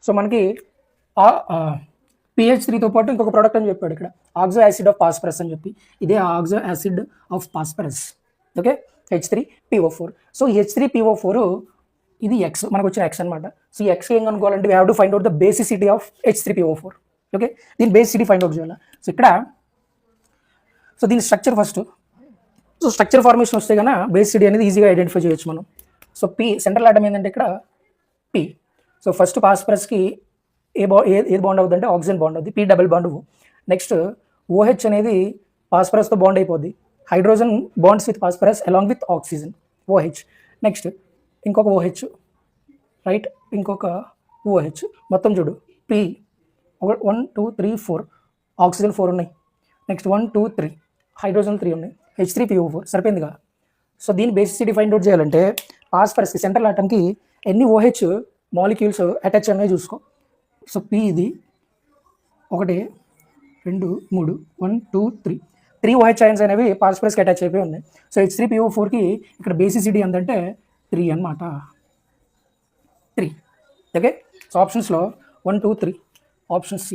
So మనకి PH3తో పాటు ఇంకొక ప్రోడక్ట్ అని చెప్పాడు ఇక్కడ, ఆక్సో యాసిడ్ ఆఫ్ ఫాస్ఫరస్ అని చెప్పి. ఇదే oxo acid of phosphorus. Okay, H3PO4. So H3PO4 ఇది X, మనకు వచ్చిన X అనమాట. సో ఈ X ఏం కనుక్కోవాలంటే we have to find out the basicity of H3PO4. Okay, దీని బేసిసిటీ ఫైండ్ అవుట్ చేయాలి. సో ఇక్కడ సో దీని structure first. So structure formation వస్తే కన్నా బేసిసిటీ అనేది ఈజీగా ఐడెంటిఫై చేయొచ్చు మనం. సో P సెంట్రల్ ఆటమ్ ఏంటంటే ఇక్కడ P. సో ఫస్ట్ ఫాస్ఫరస్కి ఏది బాండ్ అవుతుంది అంటే ఆక్సిజన్ బాండ్ అవుతుంది, P double bond. Next OH అనేది ఫాస్ఫరస్తో బాండ్ అయిపోద్ది, hydrogen bonds with phosphorus along with oxygen, OH. Next ఇంకొక OH, రైట్, ఇంకొక OH. మొత్తం చూడు, P 1 2 3 4, ఆక్సిజన్ 4 ఉన్నాయి. నెక్స్ట్ 1 2 3, హైడ్రోజన్ 3 ఉన్నాయి, H3PO4. సరిపోయిందిగా. సో దీని బేసిసిటీ ఫైండ్ అవుట్ చేయాలంటే ఫాస్ఫరస్కి సెంట్రల్ ఆటమ్కి ఎన్ని OH మాలిక్యూల్స్ అటాచ్ అనేవి చూసుకో. సో P ఇది 1 2 3 1 2 3, 3 OH ఐన్స్ అనేవి ఫాస్ఫరస్కి అటాచ్ అయిపోయి ఉన్నాయి. సో H3PO4కి ఇక్కడ బేసిసిటీ ఎంతంటే 3 అనమాట, 3. ఓకే, సో ఆప్షన్స్లో 1 2 3, ఆప్షన్ C